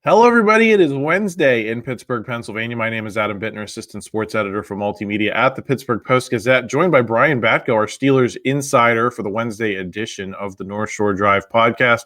Hello, everybody. It is Wednesday in Pittsburgh, Pennsylvania. My name is Adam Bittner, assistant sports editor for multimedia at the Pittsburgh Post-Gazette, joined by Brian Batko, our Steelers insider for the Wednesday edition of the North Shore Drive podcast.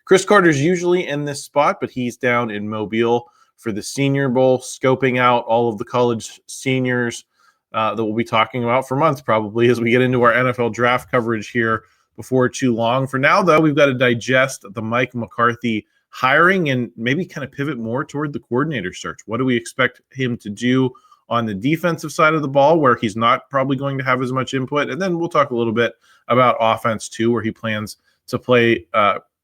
Chris Carter's usually in this spot, but he's down in Mobile for the Senior Bowl, scoping out all of the college seniors that we'll be talking about for months probably as we get into our NFL draft coverage here before too long. For now, though, we've got to digest the Mike McCarthy hiring and maybe kind of pivot more toward the coordinator search. What do we expect him to do on the defensive side of the ball, where he's not probably going to have as much input? And then we'll talk a little bit about offense too, where he plans to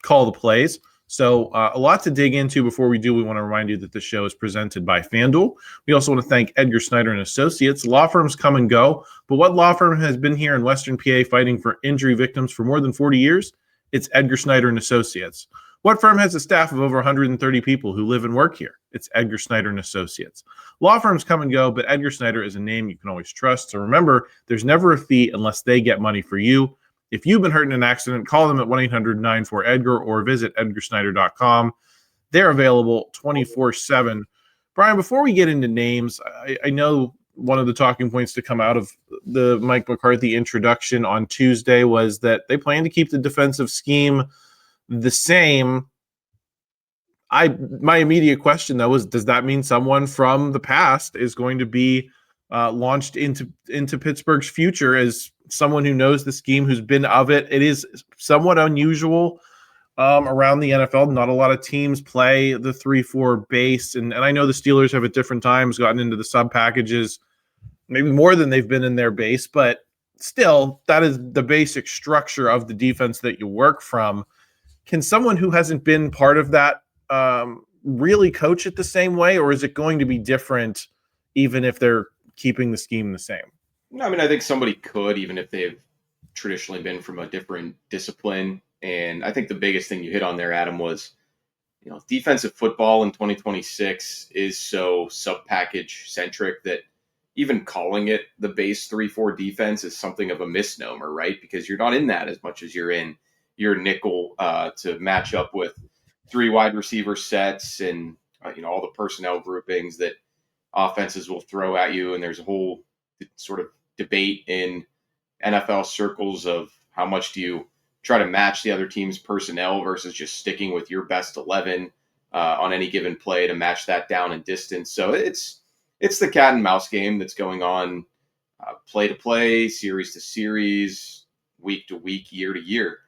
call the plays. So a lot to dig into. Before we do, we want to remind you that the show is presented by FanDuel. We also want to thank Edgar, Snyder and Associates. Law firms come and go, but what law firm has been here in Western PA fighting for injury victims for more than 40 years? It's Edgar, Snyder and Associates. What firm has a staff of over 130 people who live and work here? It's Edgar, Snyder and Associates. Law firms come and go, but Edgar Snyder is a name you can always trust. So remember, there's never a fee unless they get money for you. If you've been hurt in an accident, call them at 1-800-94-EDGAR or visit edgarsnyder.com. They're available 24/7. Brian, before we get into names, I know one of the talking points to come out of the Mike McCarthy introduction on Tuesday was that they plan to keep the defensive scheme the same. My immediate question, though, is does that mean someone from the past is going to be launched into Pittsburgh's future as someone who knows the scheme, who's been of it? It is somewhat unusual around the NFL. Not a lot of teams play the 3-4 base, and I know the Steelers have at different times gotten into the sub packages, maybe more than they've been in their base, but still, that is the basic structure of the defense that you work from. Can someone who hasn't been part of that really coach it the same way, or is it going to be different even if they're keeping the scheme the same? I mean, I think somebody could, even if they've traditionally been from a different discipline. And I think the biggest thing you hit on there, Adam, was, defensive football in 2026 is so sub-package centric that even calling it the base 3-4 defense is something of a misnomer, right? Because you're not in that as much as you're in your nickel to match up with 3 wide receiver sets and, all the personnel groupings that offenses will throw at you. And there's a whole sort of debate in NFL circles of how much do you try to match the other team's personnel versus just sticking with your best 11 on any given play to match that down in distance. So it's the cat and mouse game that's going on play to play, series to series, week to week, year to year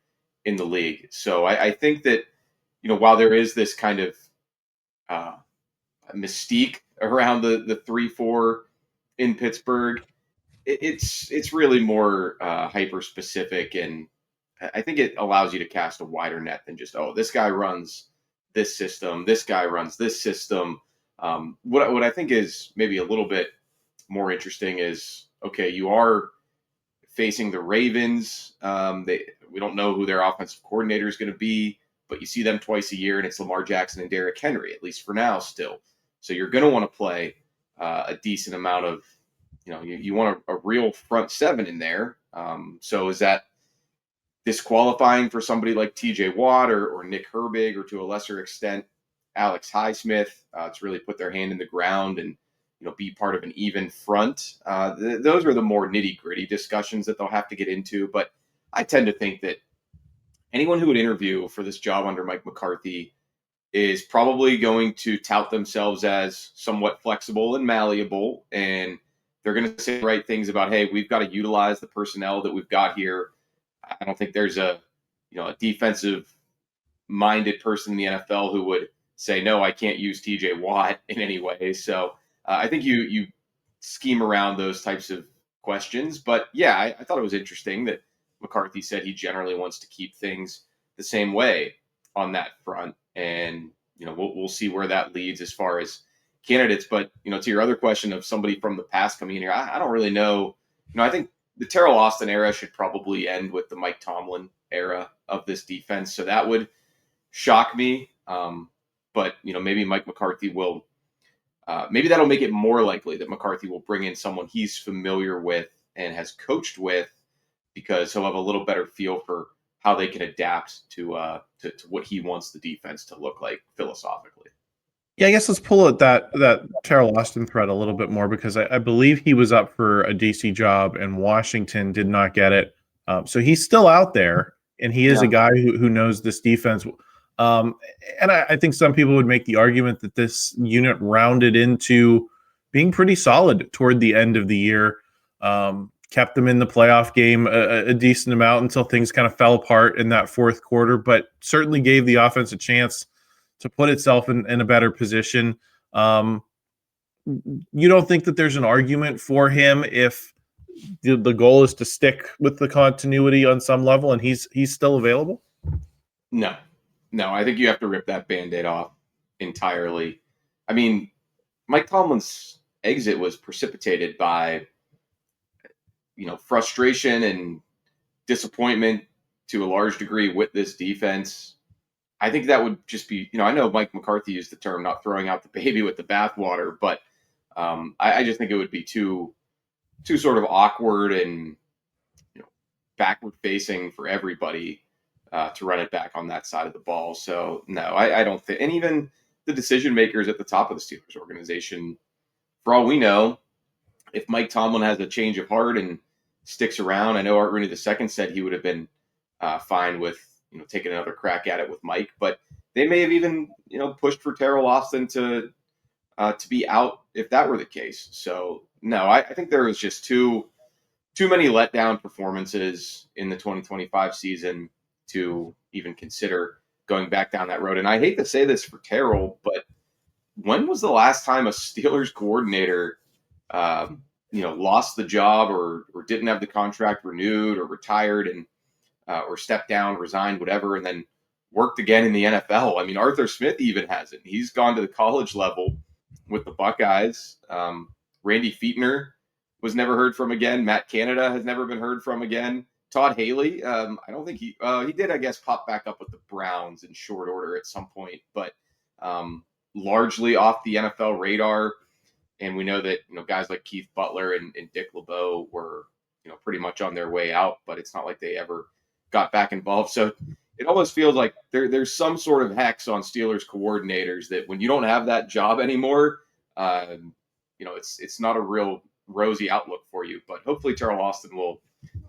in the league. So I think that, while there is this kind of mystique around the 3-4 in Pittsburgh, it's really more hyper specific, and I think it allows you to cast a wider net than just, this guy runs this system, this guy runs this system. What I think is maybe a little bit more interesting is, okay, you are facing the Ravens. We don't know who their offensive coordinator is going to be, but you see them twice a year, and it's Lamar Jackson and Derrick Henry, at least for now still. So you're going to want to play a decent amount of, you want a real front seven in there. So is that disqualifying for somebody like TJ Watt or Nick Herbig, or to a lesser extent, Alex Highsmith to really put their hand in the ground and, be part of an even front? Those are the more nitty gritty discussions that they'll have to get into. But I tend to think that anyone who would interview for this job under Mike McCarthy is probably going to tout themselves as somewhat flexible and malleable. And they're going to say the right things about, hey, we've got to utilize the personnel that we've got here. I don't think there's a defensive minded person in the NFL who would say, no, I can't use TJ Watt in any way. So I think you scheme around those types of questions. But yeah, I thought it was interesting that McCarthy said he generally wants to keep things the same way on that front. And, we'll see where that leads as far as candidates. But, to your other question of somebody from the past coming in here, I don't really know. I think the Teryl Austin era should probably end with the Mike Tomlin era of this defense. So that would shock me. But, maybe Mike McCarthy will, maybe that'll make it more likely that McCarthy will bring in someone he's familiar with and has coached with, because he'll have a little better feel for how they can adapt to what he wants the defense to look like philosophically. Yeah, I guess let's pull at that Teryl Austin thread a little bit more, because I believe he was up for a DC job and Washington did not get it. So he's still out there, and he is Yeah. a guy who knows this defense. Um, and I think some people would make the argument that this unit rounded into being pretty solid toward the end of the year. Kept them in the playoff game a decent amount until things kind of fell apart in that fourth quarter, but certainly gave the offense a chance to put itself in a better position. Um, you don't think that there's an argument for him if the goal is to stick with the continuity on some level, and he's still available? No, no, I think you have to rip that Band-Aid off entirely. I mean, Mike Tomlin's exit was precipitated by, frustration and disappointment to a large degree with this defense. I think that would just be, I know Mike McCarthy used the term not throwing out the baby with the bathwater, but I just think it would be too sort of awkward and backward facing for everybody to run it back on that side of the ball. So no, I don't think, and even the decision makers at the top of the Steelers organization, for all we know, if Mike Tomlin has a change of heart and sticks around, I know Art Rooney II said he would have been fine with taking another crack at it with Mike, but they may have even pushed for Teryl Austin to be out if that were the case. So no, I think there was just too many letdown performances in the 2025 season to even consider going back down that road. And I hate to say this for Teryl, but when was the last time a Steelers coordinator, lost the job or didn't have the contract renewed or retired and or stepped down, resigned, whatever, and then worked again in the NFL? I mean, Arthur Smith even hasn't. He's gone to the college level with the Buckeyes. Randy Fichtner was never heard from again. Matt Canada has never been heard from again. Todd Haley, I don't think he did, I guess, pop back up with the Browns in short order at some point, but largely off the NFL radar. And we know that guys like Keith Butler and Dick LeBeau were pretty much on their way out, but it's not like they ever got back involved. So it almost feels like there's some sort of hex on Steelers coordinators that when you don't have that job anymore, it's not a real rosy outlook for you. But hopefully Teryl Austin will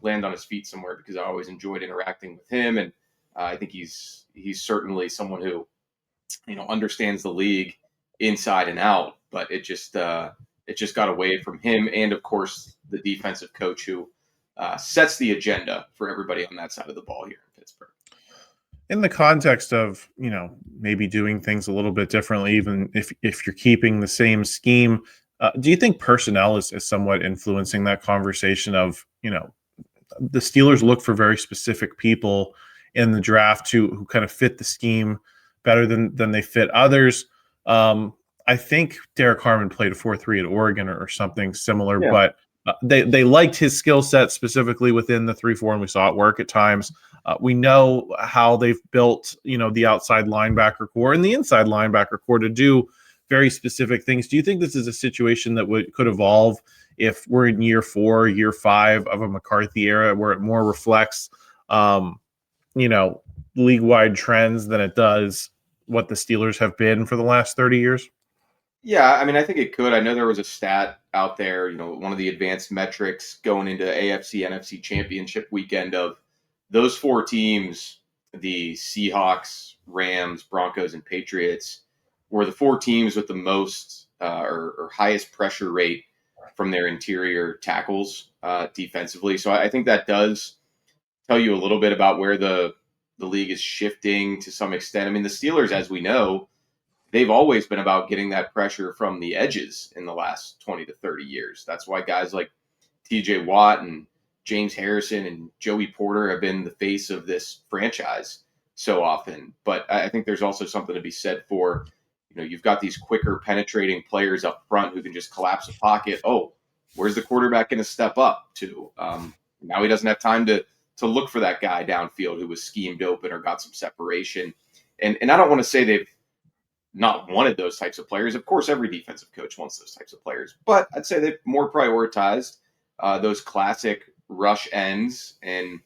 land on his feet somewhere, because I always enjoyed interacting with him, and I think he's certainly someone who understands the league inside and out. But it just got away from him, and of course the defensive coach who sets the agenda for everybody on that side of the ball here in Pittsburgh. In the context of maybe doing things a little bit differently, even if you're keeping the same scheme, do you think personnel is somewhat influencing that conversation of the Steelers look for very specific people in the draft who kind of fit the scheme better than they fit others? I think Derek Harmon played a 4-3 at Oregon or something similar, Yeah. but they liked his skill set specifically within the 3-4, and we saw it work at times. We know how they've built, the outside linebacker core and the inside linebacker core to do very specific things. Do you think this is a situation that could evolve if we're in year 4, year 5 of a McCarthy era, where it more reflects, league-wide trends than it does what the Steelers have been for the last 30 years? Yeah, I mean, I think it could. I know there was a stat out there, one of the advanced metrics going into AFC NFC Championship weekend of those 4 teams, the Seahawks, Rams, Broncos, and Patriots, were the 4 teams with the most or highest pressure rate from their interior tackles defensively. So I think that does tell you a little bit about where the league is shifting to some extent. I mean, the Steelers, as we know, they've always been about getting that pressure from the edges in the last 20 to 30 years. That's why guys like TJ Watt and James Harrison and Joey Porter have been the face of this franchise so often. But I think there's also something to be said for, you've got these quicker penetrating players up front who can just collapse a pocket. Oh, where's the quarterback going to step up to? Now he doesn't have time to look for that guy downfield who was schemed open or got some separation. And I don't want to say they've not wanted those types of players. Of course, every defensive coach wants those types of players, but I'd say they've more prioritized those classic rush ends and,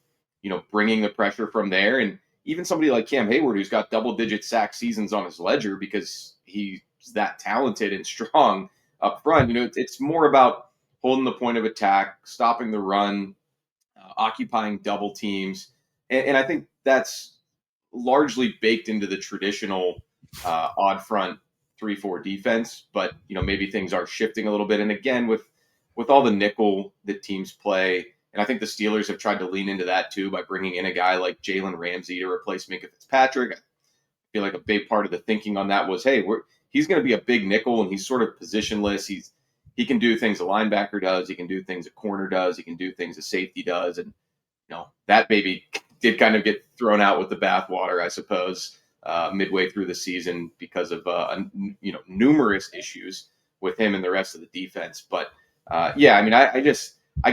bringing the pressure from there. And even somebody like Cam Heyward, who's got double-digit sack seasons on his ledger because he that talented and strong up front. It's more about holding the point of attack, stopping the run, occupying double teams. And I think that's largely baked into the traditional odd front 3-4 defense. But, maybe things are shifting a little bit. And again, with all the nickel that teams play, and I think the Steelers have tried to lean into that too by bringing in a guy like Jalen Ramsey to replace Minkah Fitzpatrick. I feel like a big part of the thinking on that was, hey, he's going to be a big nickel, and he's sort of positionless. He can do things a linebacker does. He can do things a corner does. He can do things a safety does. And, that baby did kind of get thrown out with the bathwater, I suppose, midway through the season because of, numerous issues with him and the rest of the defense. But, I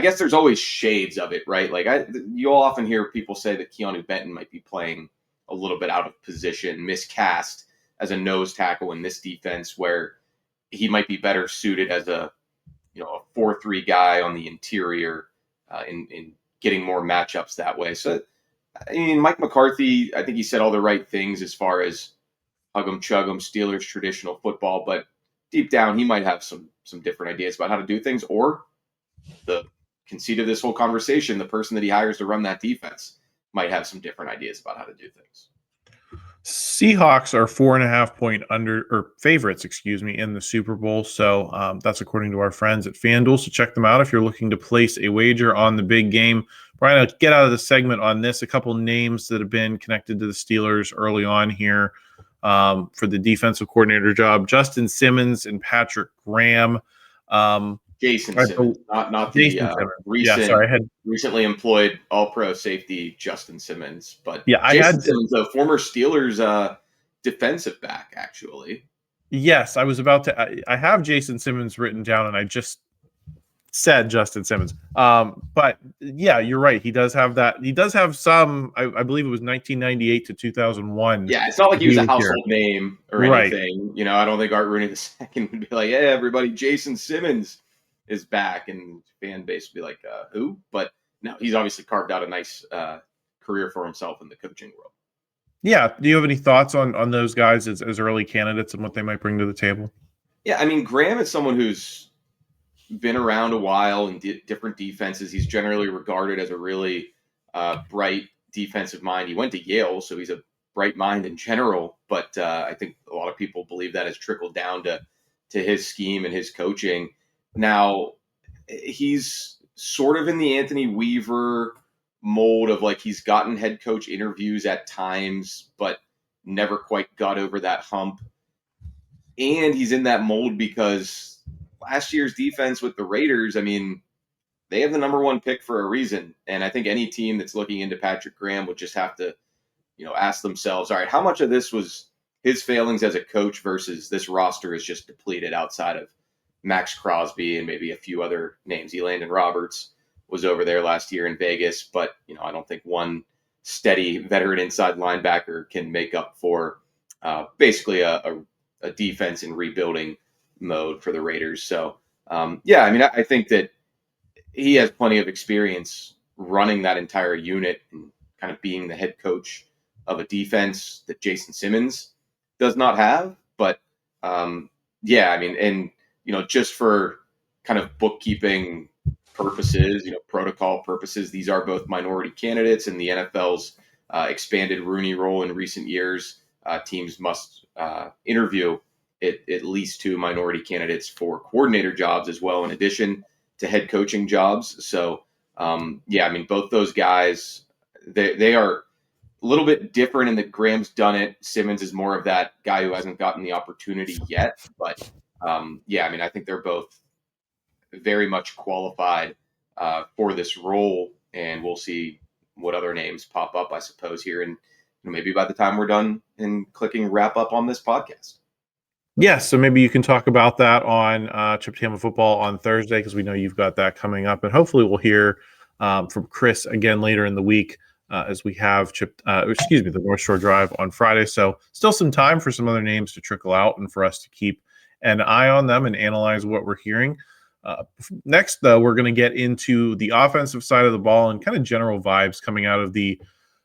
guess there's always shades of it, right? Like you'll often hear people say that Keanu Benton might be playing a little bit out of position, miscast as a nose tackle in this defense, where he might be better suited as a 4-3 guy on the interior in getting more matchups that way. So, Mike McCarthy, I think he said all the right things as far as hug 'em, chug 'em, Steelers traditional football, but deep down he might have some different ideas about how to do things, or the conceit of this whole conversation, the person that he hires to run that defense might have some different ideas about how to do things. Seahawks are 4.5 point favorites, in the Super Bowl. So that's according to our friends at FanDuel. So check them out if you're looking to place a wager on the big game. Brian, I'll get out of the segment on this. A couple names that have been connected to the Steelers early on here for the defensive coordinator job: Justin Simmons and Patrick Graham. Jason Simmons, not the recently employed All-Pro safety Justin Simmons, but Jason Simmons, the former Steelers defensive back, actually. Yes, I was about to. I have Jason Simmons written down, and I just said Justin Simmons. But yeah, you're right. He does have that. He does have some. I believe it was 1998 to 2001. Yeah, it's not like he was a household name or anything. I don't think Art Rooney II would be like, "Hey, everybody, Jason Simmons is back," and fan base would be like, who? But no, he's obviously carved out a nice career for himself in the coaching world. Yeah. Do you have any thoughts on those guys as early candidates and what they might bring to the table? Yeah, Graham is someone who's been around a while in different defenses. He's generally regarded as a really bright defensive mind. He went to Yale, so he's a bright mind in general, but I think a lot of people believe that has trickled down to his scheme and his coaching. Now, he's sort of in the Anthony Weaver mold of like he's gotten head coach interviews at times, but never quite got over that hump. And he's in that mold because last year's defense with the Raiders, they have the number one pick for a reason. And I think any team that's looking into Patrick Graham would just have to, ask themselves, all right, how much of this was his failings as a coach versus this roster is just depleted outside of Max Crosby and maybe a few other names. Elandon Roberts was over there last year in Vegas, but I don't think one steady veteran inside linebacker can make up for basically a defense in rebuilding mode for the Raiders. So I think that he has plenty of experience running that entire unit and kind of being the head coach of a defense that Jason Simmons does not have. But just for kind of bookkeeping purposes, protocol purposes, these are both minority candidates in the NFL's expanded Rooney rule in recent years. Teams must interview at least 2 minority candidates for coordinator jobs as well, in addition to head coaching jobs. So, both those guys, they are a little bit different in that Graham's done it. Simmons is more of that guy who hasn't gotten the opportunity yet. But I think they're both very much qualified for this role, and we'll see what other names pop up, I suppose, here. And maybe by the time we're done and clicking wrap up on this podcast. Yes, so maybe you can talk about that on Chip Tama Football on Thursday, because we know you've got that coming up. And hopefully we'll hear from Chris again later in the week as we have the North Shore Drive on Friday. So still some time for some other names to trickle out and for us to keep an eye on them and analyze what we're hearing. Next, though, we're going to get into the offensive side of the ball and kind of general vibes coming out of the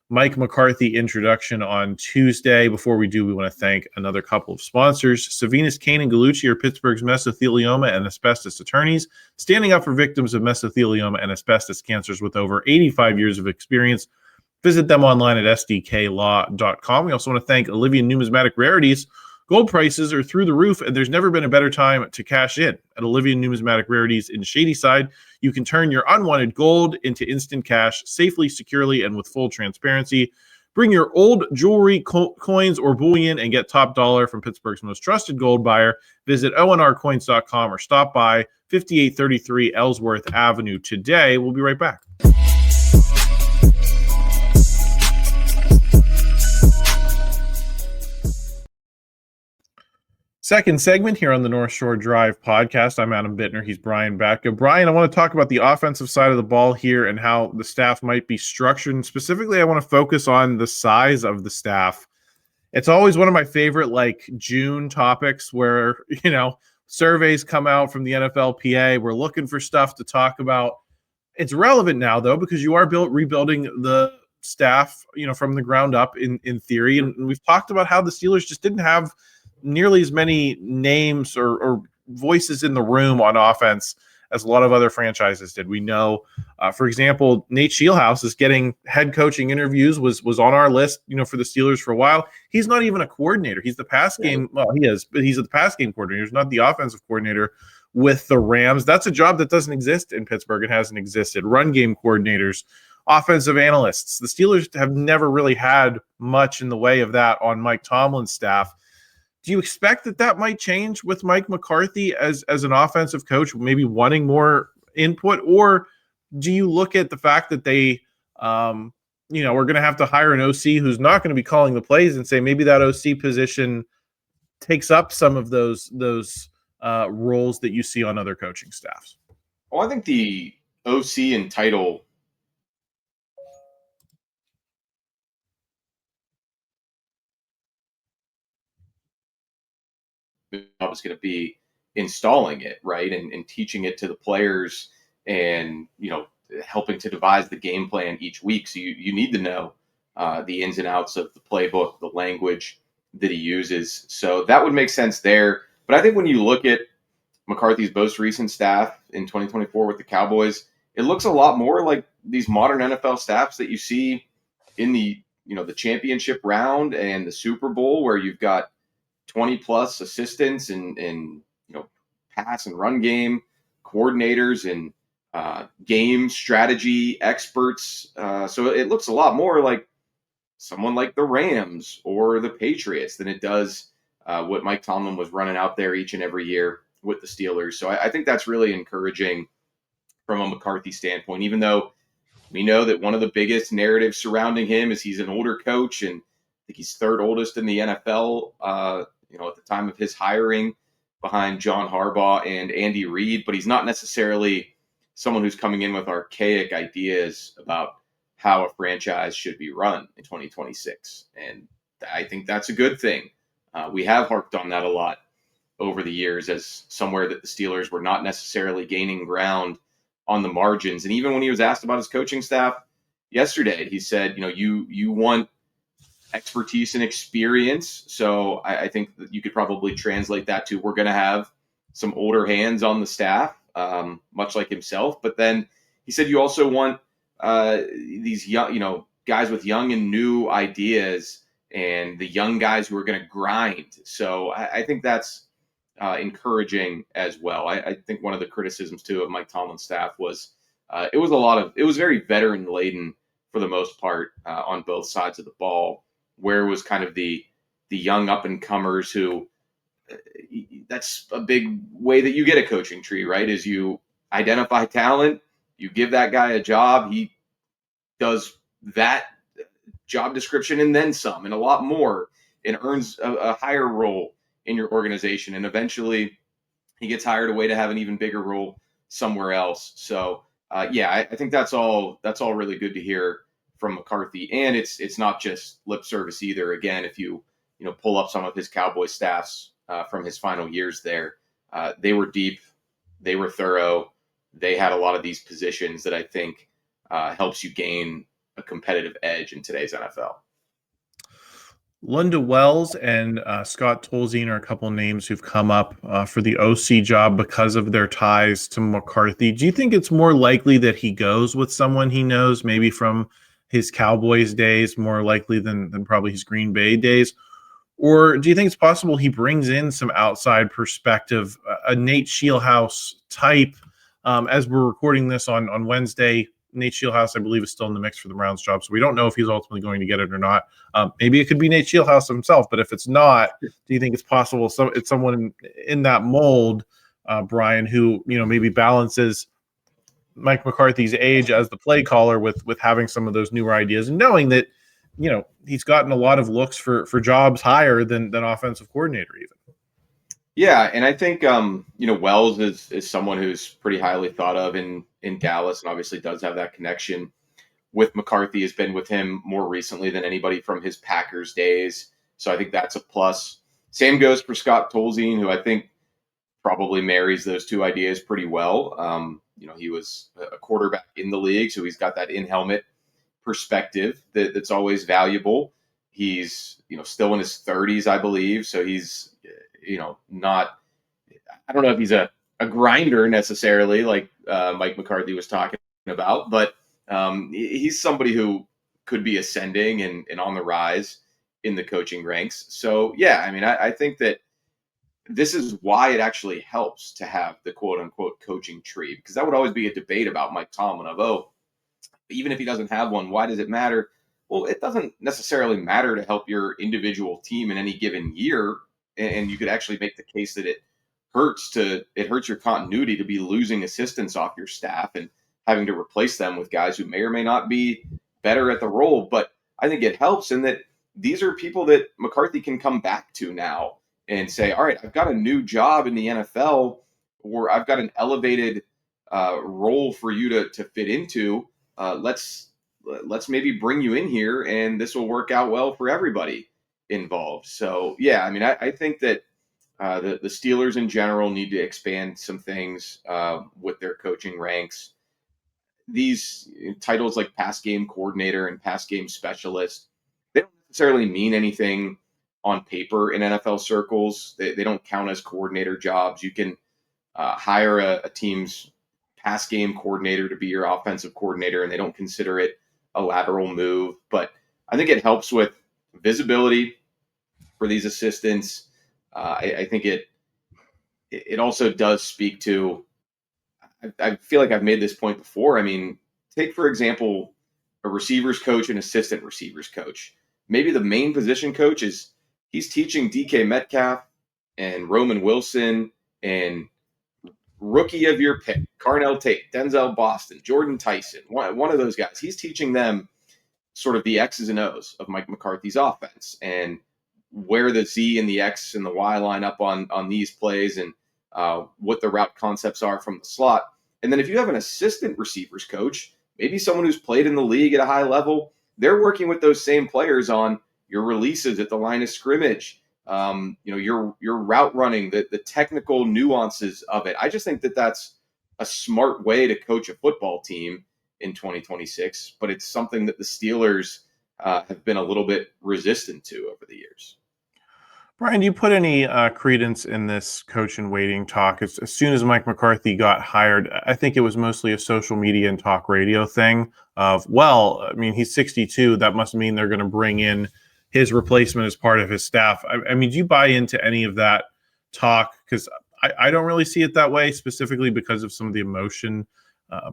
Mike McCarthy introduction on Tuesday. Before we do, we want to thank another couple of sponsors. Savinas, Kane, and Gallucci are Pittsburgh's mesothelioma and asbestos attorneys, standing up for victims of mesothelioma and asbestos cancers with over 85 years of experience. Visit them online at sdklaw.com. We also want to thank Olivia Numismatic Rarities. Gold prices are through the roof, and there's never been a better time to cash in. At Olivia Numismatic Rarities in Shadyside, you can turn your unwanted gold into instant cash safely, securely, and with full transparency. Bring your old jewelry, coins, or bullion and get top dollar from Pittsburgh's most trusted gold buyer. Visit onrcoins.com or stop by 5833 Ellsworth Avenue today. We'll be right back. Second segment here on the North Shore Drive podcast. I'm Adam Bittner. He's Brian Batko. Brian, I want to talk about the offensive side of the ball here and how the staff might be structured. And specifically, I want to focus on the size of the staff. It's always one of my favorite, June topics where, surveys come out from the NFLPA. We're looking for stuff to talk about. It's relevant now, though, because you are rebuilding the staff, from the ground up in theory. And we've talked about how the Steelers just didn't have nearly as many names or voices in the room on offense as a lot of other franchises did. We know, for example, Nate Scheelhaase is getting head coaching interviews, was on our list, for the Steelers for a while. He's not even a coordinator. He's the pass game. Well, he is, but he's the pass game coordinator. He's not the offensive coordinator with the Rams. That's a job that doesn't exist in Pittsburgh. It hasn't existed. Run game coordinators, offensive analysts. The Steelers have never really had much in the way of that on Mike Tomlin's staff. Do you expect that might change with Mike McCarthy as an offensive coach, maybe wanting more input? Or do you look at the fact that they, we're going to have to hire an OC who's not going to be calling the plays and say maybe that OC position takes up some of those roles that you see on other coaching staffs? Well, I think the OC and title job is going to be installing it, right, and teaching it to the players, and helping to devise the game plan each week. So you need to know the ins and outs of the playbook, the language that he uses. So that would make sense there. But I think when you look at McCarthy's most recent staff in 2024 with the Cowboys, it looks a lot more like these modern NFL staffs that you see in the the championship round and the Super Bowl, where you've got 20 plus assistants and pass and run game coordinators and game strategy experts. So it looks a lot more like someone like the Rams or the Patriots than it does what Mike Tomlin was running out there each and every year with the Steelers. So I think that's really encouraging from a McCarthy standpoint, even though we know that one of the biggest narratives surrounding him is he's an older coach, and I think he's third oldest in the NFL, at the time of his hiring, behind John Harbaugh and Andy Reid, but he's not necessarily someone who's coming in with archaic ideas about how a franchise should be run in 2026. And I think that's a good thing. We have harped on that a lot over the years as somewhere that the Steelers were not necessarily gaining ground on the margins. And even when he was asked about his coaching staff yesterday, he said, you want expertise and experience. So I think that you could probably translate that to, we're going to have some older hands on the staff, much like himself. But then he said, you also want these young, guys with young and new ideas, and the young guys who are going to grind. So I think that's encouraging as well. I think one of the criticisms too of Mike Tomlin's staff was it was very veteran laden for the most part on both sides of the ball, where it was kind of the young up and comers who that's a big way that you get a coaching tree, right? Is you identify talent, you give that guy a job, he does that job description and then some and a lot more, and earns a higher role in your organization, and eventually he gets hired away to have an even bigger role somewhere else. So I think that's all really good to hear from McCarthy, and it's not just lip service either. Again, if you pull up some of his Cowboy staffs from his final years there, they were deep, they were thorough, they had a lot of these positions that I think helps you gain a competitive edge in today's NFL. Lunda Wells and Scott Tolzien are a couple names who've come up for the OC job because of their ties to McCarthy. Do you think it's more likely that he goes with someone he knows, maybe from his Cowboys days, more likely than probably his Green Bay days? Or do you think it's possible he brings in some outside perspective, a Nate Scheelhaase type? As we're recording this on Wednesday, Nate Scheelhaase, I believe, is still in the mix for the Browns job, so we don't know if he's ultimately going to get it or not. Maybe it could be Nate Scheelhaase himself, but if it's not, do you think it's possible it's someone in that mold, Brian, who maybe balances Mike McCarthy's age as the play caller with having some of those newer ideas and knowing that he's gotten a lot of looks for jobs higher than offensive coordinator even. Yeah, and I think Wells is someone who's pretty highly thought of in Dallas, and obviously does have that connection with McCarthy. Has been with him more recently than anybody from his Packers days, so I think that's a plus. Same goes for Scott Tolzien, who I think probably marries those two ideas pretty well. He was a quarterback in the league, so he's got that in-helmet perspective that's always valuable. He's still in his 30s, I believe, so he's not, I don't know if he's a grinder necessarily like Mike McCarthy was talking about, but he's somebody who could be ascending and on the rise in the coaching ranks. So yeah, I think that this is why it actually helps to have the quote unquote coaching tree, because that would always be a debate about Mike Tomlin of, even if he doesn't have one, why does it matter? Well, it doesn't necessarily matter to help your individual team in any given year. And you could actually make the case that it hurts your continuity to be losing assistants off your staff and having to replace them with guys who may or may not be better at the role. But I think it helps in that these are people that McCarthy can come back to now and say, all right, I've got a new job in the NFL, or I've got an elevated role for you to fit into. Let's maybe bring you in here, and this will work out well for everybody involved. So yeah, I think that the Steelers in general need to expand some things with their coaching ranks. These titles like pass game coordinator and pass game specialist, they don't necessarily mean anything on paper in NFL circles. They don't count as coordinator jobs. You can hire a team's pass game coordinator to be your offensive coordinator, and they don't consider it a lateral move. But I think it helps with visibility for these assistants. I think it also does speak to, I feel like I've made this point before. Take, for example, a receivers coach and assistant receivers coach. Maybe the main position coach he's teaching DK Metcalf and Roman Wilson and rookie of your pick, Carnell Tate, Denzel Boston, Jordan Tyson, one of those guys. He's teaching them sort of the X's and O's of Mike McCarthy's offense and where the Z and the X and the Y line up on these plays and what the route concepts are from the slot. And then if you have an assistant receivers coach, maybe someone who's played in the league at a high level, they're working with those same players on your releases at the line of scrimmage, your route running, the technical nuances of it. I just think that that's a smart way to coach a football team in 2026, but it's something that the Steelers have been a little bit resistant to over the years. Brian, do you put any credence in this coach in waiting talk? As soon as Mike McCarthy got hired, I think it was mostly a social media and talk radio thing of, he's 62. That must mean they're going to bring in his replacement as part of his staff. Do you buy into any of that talk? Because I don't really see it that way, specifically because of some of the emotion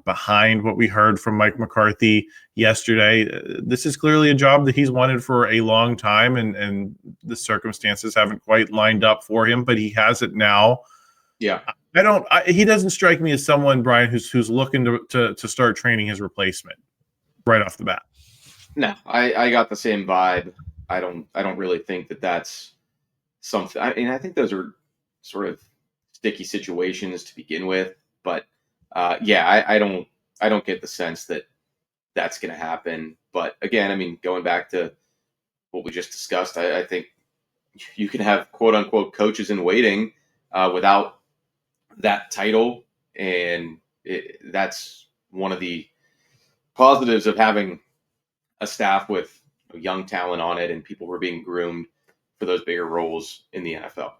behind what we heard from Mike McCarthy yesterday. This is clearly a job that he's wanted for a long time, and the circumstances haven't quite lined up for him, but he has it now. Yeah. He doesn't strike me as someone, Brian, who's looking to start training his replacement right off the bat. No, I got the same vibe. I don't really think that that's something. I think those are sort of sticky situations to begin with, but I don't get the sense that that's going to happen. But again, going back to what we just discussed, I think you can have quote unquote coaches in waiting without that title. And that's one of the positives of having a staff with young talent on it, and people were being groomed for those bigger roles in the NFL.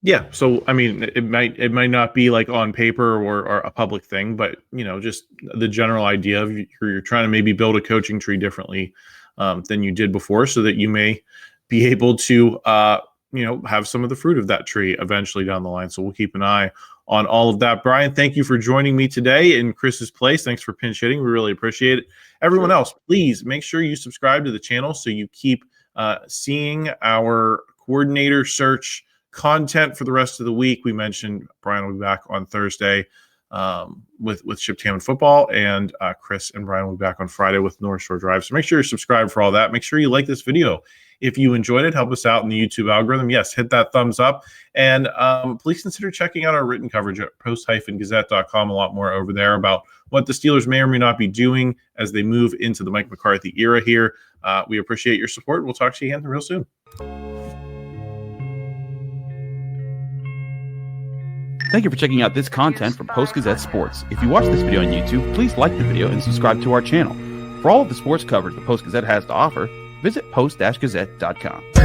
Yeah, so I mean, it might not be like on paper or a public thing, but just the general idea of you're trying to maybe build a coaching tree differently than you did before, so that you may be able to have some of the fruit of that tree eventually down the line. So we'll keep an eye on all of that. Brian, thank you for joining me today in Chris's place. Thanks for pinch hitting. We really appreciate it. Everyone else, please make sure you subscribe to the channel so you keep seeing our coordinator search content for the rest of the week. We mentioned Brian will be back on Thursday with Ship Ham and Football, and Chris and Brian will be back on Friday with North Shore Drive. So make sure you're subscribed for all that. Make sure you like this video. If you enjoyed it, help us out in the YouTube algorithm. Yes, hit that thumbs up. And please consider checking out our written coverage at post-gazette.com. A lot more over there about what the Steelers may or may not be doing as they move into the Mike McCarthy era here. We appreciate your support. We'll talk to you again real soon. Thank you for checking out this content from Post-Gazette Sports. If you watch this video on YouTube, please like the video and subscribe to our channel. For all of the sports coverage the Post-Gazette has to offer, visit post-gazette.com.